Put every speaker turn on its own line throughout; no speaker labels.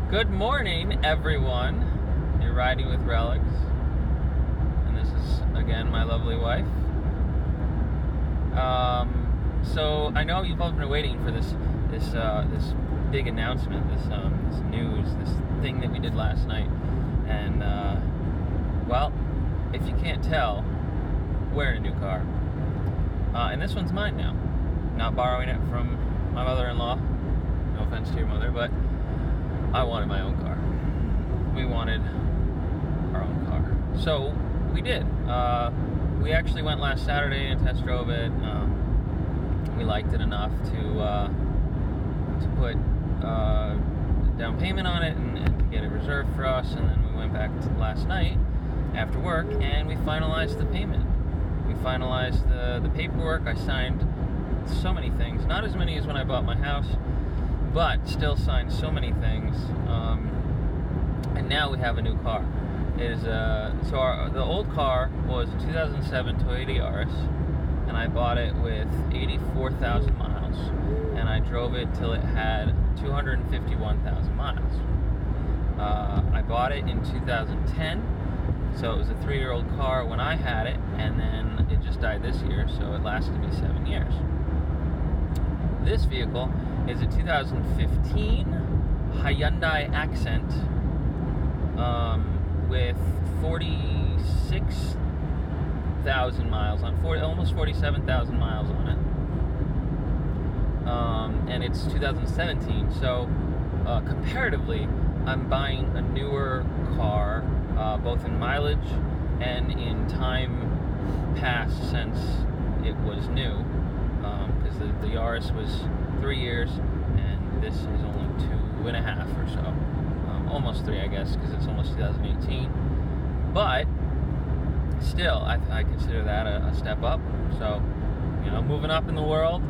Good morning, everyone. You're riding with Relyks, and this is again my lovely wife. So I know you've all been waiting for this big announcement, this news, this thing that we did last night, and well, if you can't tell, we're in a new car, and this one's mine now. Not borrowing it from my mother-in-law. No offense to your mother, but I wanted my own car. We wanted our own car. So we did. We actually went last Saturday and test drove it. We liked it enough to put down payment on it and to get it reserved for us. And then we went back last night after work and we finalized the payment. We finalized the paperwork. I signed so many things. Not as many as when I bought my house, but still signed so many things, and now we have a new car. It is the old car was a 2007 Toyota Yaris, and I bought it with 84,000 miles, and I drove it till it had 251,000 miles. I bought it in 2010, so it was a 3-year-old car when I had it, and then it just died this year, so it lasted me 7 years. This vehicle is a 2015 Hyundai Accent with 46,000 miles on, almost 47,000 miles on it, and it's 2017. So comparatively, I'm buying a newer car, both in mileage and in time passed since it was new. Because the Yaris was 3 years, and this is only 2.5 or so. Almost 3, I guess, because it's almost 2018. But still, I consider that a step up. So, moving up in the world.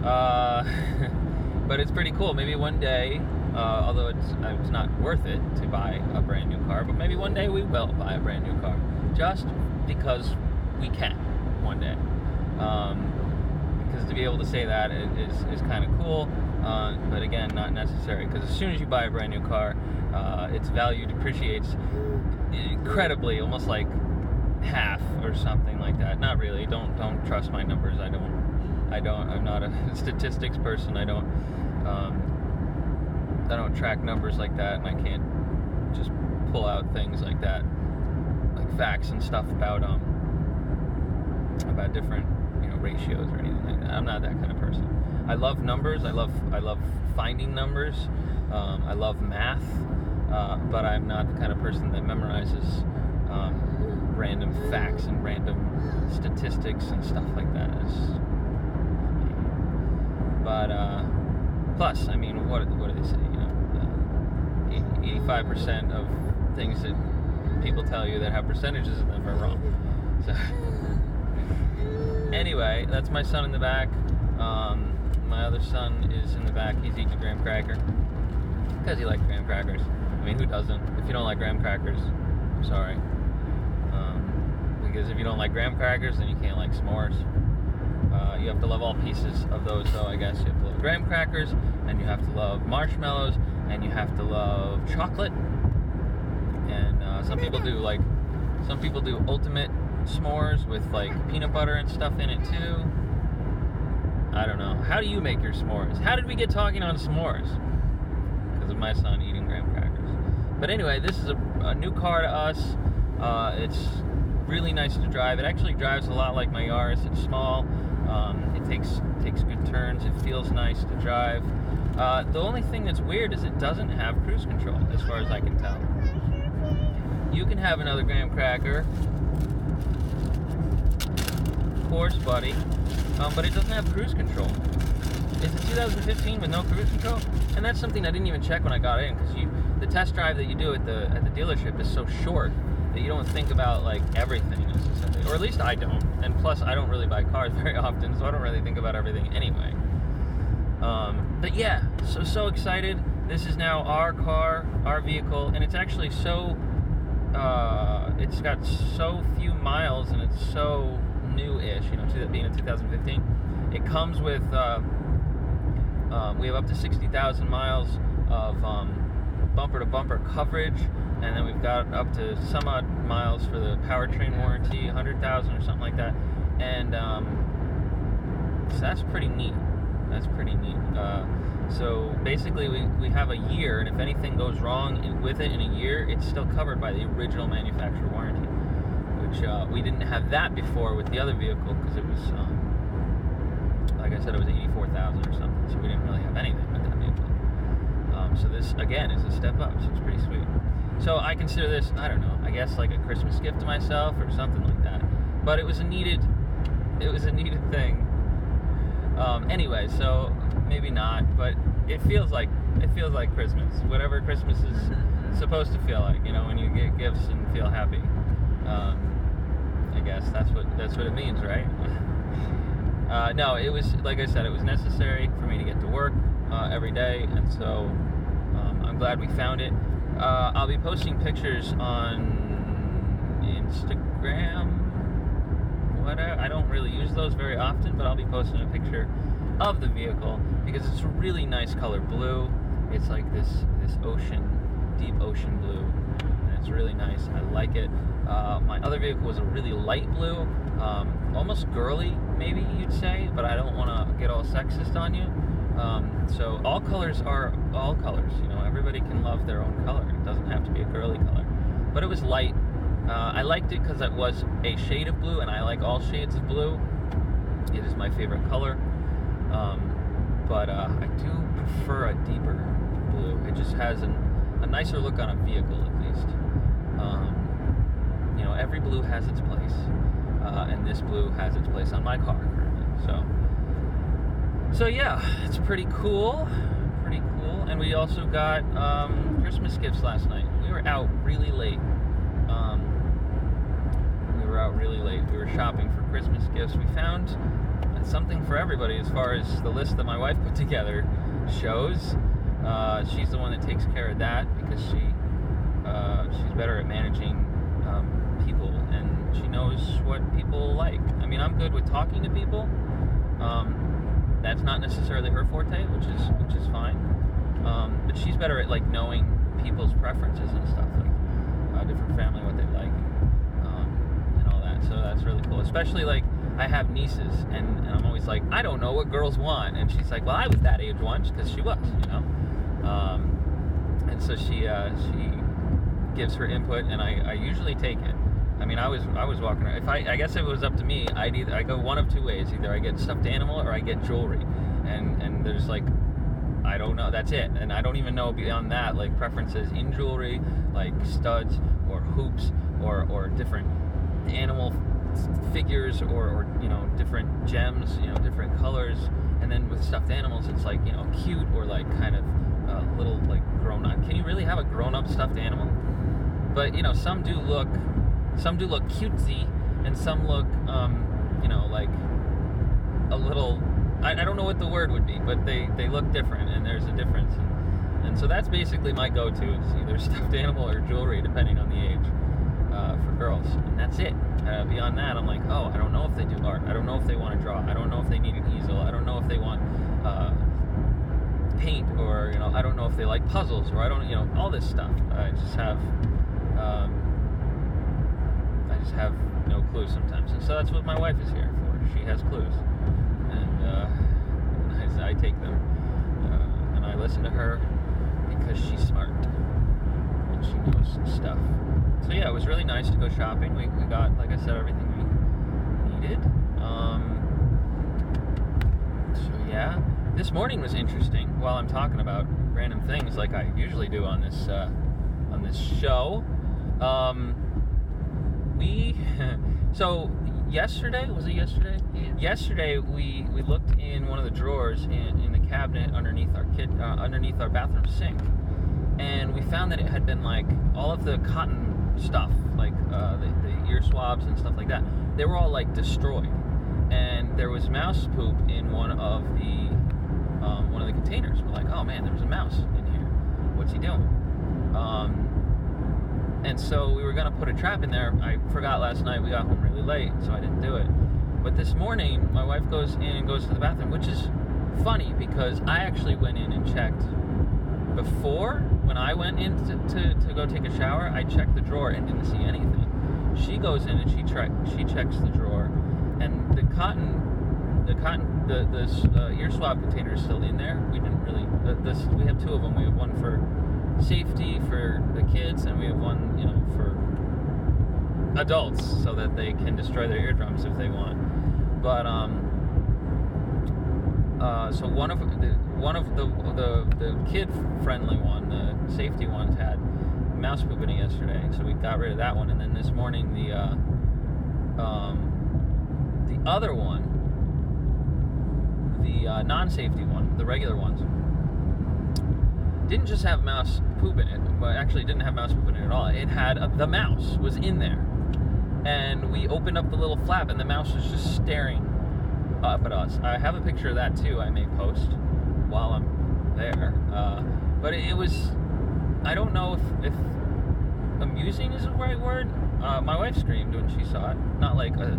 But it's pretty cool. Maybe one day, although it's not worth it to buy a brand new car, but maybe one day we will buy a brand new car, just because we can one day. Because to be able to say that is kind of cool, but again, not necessary, because as soon as you buy a brand new car, its value depreciates incredibly, almost like half or something like that. Not really. Don't trust my numbers. I'm not a statistics person. I don't track numbers like that, and I can't just pull out things like that, like facts and stuff about different ratios or anything like that. I'm not that kind of person. I love numbers. I love finding numbers. I love math, but I'm not the kind of person that memorizes random facts and random statistics and stuff like that. Plus, I mean, what do they say? 85% of things that people tell you that have percentages in them are wrong. So. Anyway, that's my son in the back. My other son is in the back. He's eating a graham cracker because he likes graham crackers. I mean, who doesn't? If you don't like graham crackers, I'm sorry. Because if you don't like graham crackers, then you can't like s'mores. You have to love all pieces of those, though, I guess. You have to love graham crackers, and you have to love marshmallows, and you have to love chocolate. And some people do ultimate s'mores with like peanut butter and stuff in it too. I don't know. How do you make your s'mores? How did we get talking on s'mores? Because of my son eating graham crackers. But anyway, this is a new car to us. It's really nice to drive. It actually drives a lot like my Yaris. It's small. It takes good turns. It feels nice to drive. The only thing that's weird is it doesn't have cruise control, as far as I can tell. You can have another graham cracker, of course, buddy, but it doesn't have cruise control. It's a 2015 with no cruise control, and that's something I didn't even check when I got in, because the test drive that you do at the dealership is so short that you don't think about like everything necessarily, or at least I don't. And plus, I don't really buy cars very often, so I don't really think about everything anyway. But yeah, so excited. This is now our car, our vehicle, and it's actually it's got so few miles, and it's so new-ish, being a 2015. It comes with, we have up to 60,000 miles of bumper-to-bumper coverage, and then we've got up to some odd miles for the powertrain warranty, 100,000 or something like that, and so that's pretty neat. So basically we have a year, and if anything goes wrong with it in a year, it's still covered by the original manufacturer warranty, which we didn't have that before with the other vehicle, because it was, like I said, it was 84,000 or something, so we didn't really have anything with that vehicle. So this, again, is a step up, so it's pretty sweet. So I consider this, I don't know, I guess like a Christmas gift to myself or something like that. But it was a needed thing. Anyway, so maybe not, but it feels like Christmas. Whatever Christmas is supposed to feel like, when you get gifts and feel happy. I guess that's what it means, right? No, it was, like I said, it was necessary for me to get to work every day, and so I'm glad we found it. I'll be posting pictures on Instagram. I don't really use those very often, but I'll be posting a picture of the vehicle because it's a really nice color blue. It's like this deep ocean blue, and it's really nice. I like it. My other vehicle was a really light blue, almost girly, maybe you'd say, but I don't want to get all sexist on you. So all colors are all colors. Everybody can love their own color. It doesn't have to be a girly color. But it was light. I liked it because it was a shade of blue, and I like all shades of blue. It is my favorite color. But I do prefer a deeper blue. It just has a nicer look on a vehicle, at least. Every blue has its place. And this blue has its place on my car currently. So yeah, it's pretty cool. And we also got Christmas gifts last night. We were out really late. We were shopping for Christmas gifts. We found something for everybody as far as the list that my wife put together shows. She's the one that takes care of that because she's better at managing people, and she knows what people like. I mean, I'm good with talking to people. That's not necessarily her forte, which is fine. But she's better at knowing people's preferences and stuff, like different family, what they like, and all that. So that's really cool. Especially I have nieces, and I'm always like, I don't know what girls want, and she's like, well, I was that age once, because she was, and so she gives her input, and I usually take it. I mean, I was walking around. I guess if it was up to me, I go one of two ways. Either I get stuffed animal or I get jewelry, and there's I don't know. That's it, and I don't even know beyond that preferences in jewelry, like studs or hoops or different animal figures or different gems, different colors. And then with stuffed animals, it's cute or kind of little grown up. Can you really have a grown up stuffed animal? But some do look cutesy, and some look a little, I don't know what the word would be, but they look different, and there's a difference. And so that's basically my go-to, is either stuffed animal or jewelry, depending on the age, for girls. And that's it. Beyond that, I'm like, oh, I don't know if they do art. I don't know if they want to draw. I don't know if they need an easel. I don't know if they want paint, or, I don't know if they like puzzles, or I don't, all this stuff. I just have no clue sometimes. And so that's what my wife is here for. She has clues. And I take them. And I listen to her because she's smart. And she knows stuff. So yeah, it was really nice to go shopping. We got, like I said, everything we needed. So yeah. This morning was interesting. While I'm talking about random things like I usually do on this show. So yesterday, was it yesterday? Yeah. Yesterday we looked in one of the drawers in the cabinet underneath our bathroom sink, and we found that it had been all of the cotton stuff, the ear swabs and stuff like that. They were all destroyed, and there was mouse poop in one of the containers. We're like, oh man, there was a mouse in here. What's he doing? And so we were going to put a trap in there. I forgot last night. We got home really late, so I didn't do it. But this morning, my wife goes in and goes to the bathroom, which is funny because I actually went in and checked before when I went in to go take a shower, I checked the drawer and didn't see anything. She goes in and she checks the drawer, and the ear swab container is still in there. We didn't really. We have two of them. We have one for safety for the kids, and we have one, for adults, so that they can destroy their eardrums if they want. But so one of the kid-friendly one, the safety ones, had mouse poop in it yesterday, so we got rid of that one. And then this morning, the other one, the non-safety one, the regular ones, didn't just have mouse poop in it, but actually didn't have mouse poop in it at all. It had the mouse was in there, and we opened up the little flap, and the mouse was just staring up at us. I have a picture of that too. I may post while I'm there. But it was, I don't know if amusing is the right word. My wife screamed when she saw it. Not like a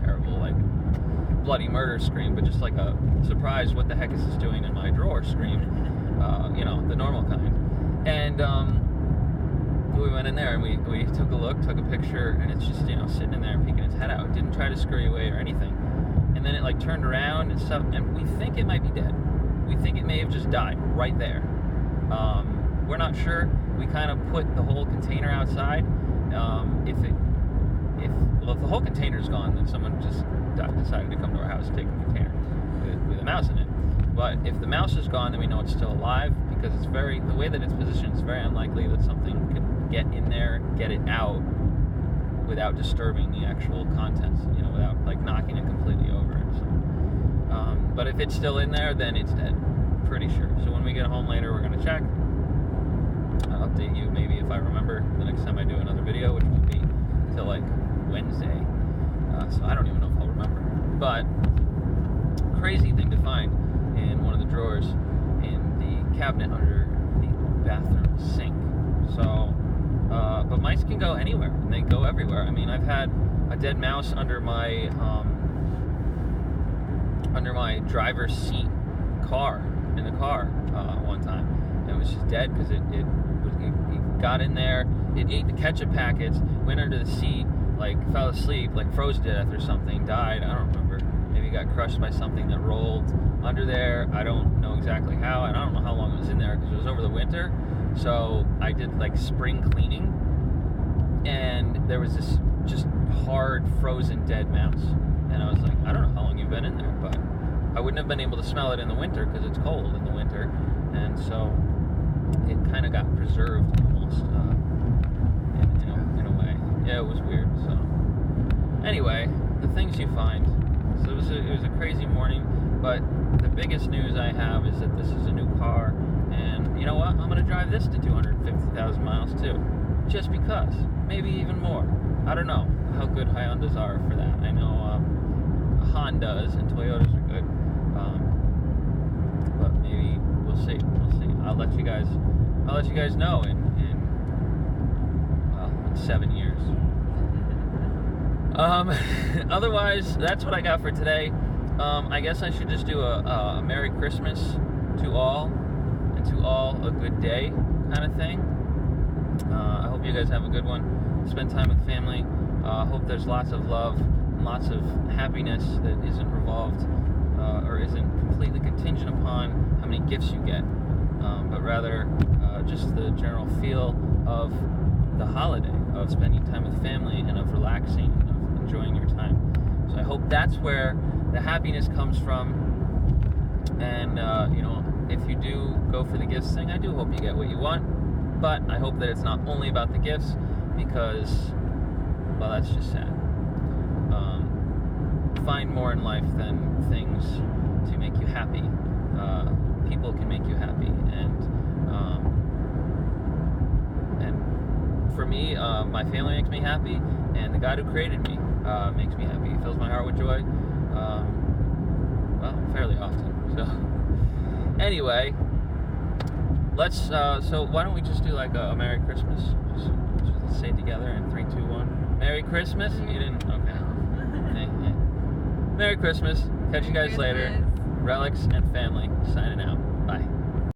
terrible, like, bloody murder scream, but just like a surprise, what the heck is this doing in my drawer scream. The normal kind. And we went in there and we took a look, took a picture, and it's just, sitting in there peeking its head out. It didn't try to scurry away or anything. And then it like turned around and stuff, and we think it might be dead. We think it may have just died right there. We're not sure. We kind of put the whole container outside. If the whole container's gone, then someone just decided to come to our house and take the container with a mouse in it. But if the mouse is gone, then we know it's still alive, because the way that it's positioned, it's very unlikely that something could get in there, get it out without disturbing the actual contents, without like knocking it completely over. So, but if it's still in there, then it's dead, pretty sure. So when we get home later, we're gonna check. I'll update you maybe if I remember the next time I do another video, which won't be until like Wednesday. So I don't even know if I'll remember. But crazy thing to find in one of the drawers in the cabinet under the bathroom sink. So, but mice can go anywhere, and they go everywhere. I mean, I've had a dead mouse under my driver's seat in the car one time. And it was just dead because it got in there, it ate the ketchup packets, went under the seat, like fell asleep, like froze to death or something, died. I don't remember. Maybe got crushed by something that rolled under there. I don't know exactly how, and I don't know how long it was in there because it was over the winter. So I did like spring cleaning, and there was this just hard, frozen, dead mouse. And I was like, I don't know how long you've been in there, but I wouldn't have been able to smell it in the winter because it's cold in the winter. And so it kind of got preserved almost in a way. Yeah, it was weird. So anyway, the things you find. So it was a crazy morning, but the biggest news I have is that this is a new car, and you know what? I'm gonna drive this to 250,000 miles too, just because. Maybe even more. I don't know how good Hyundais are for that. I know Hondas and Toyotas are good, but maybe we'll see. I'll let you guys know in 7 years. Otherwise, that's what I got for today. I guess I should just do a Merry Christmas to all, and to all a good day kind of thing. I hope you guys have a good one. Spend time with family. Hope there's lots of love and lots of happiness that isn't revolved or isn't completely contingent upon how many gifts you get, but rather just the general feel of the holiday, of spending time with family, and of relaxing, and of enjoying your time. So I hope that's where the happiness comes from. And if you do go for the gifts thing, I do hope you get what you want, but I hope that it's not only about the gifts, because, well, that's just sad. Find more in life than things to make you happy. People can make you happy, and for me, my family makes me happy, and the God who created me makes me happy. He fills my heart with joy, fairly often. So anyway, let's so why don't we just do like a Merry Christmas? Just say it together in 3, 2, 1. Merry Christmas. You didn't? Okay. Merry Christmas. Catch you guys later. Relyks and family signing out.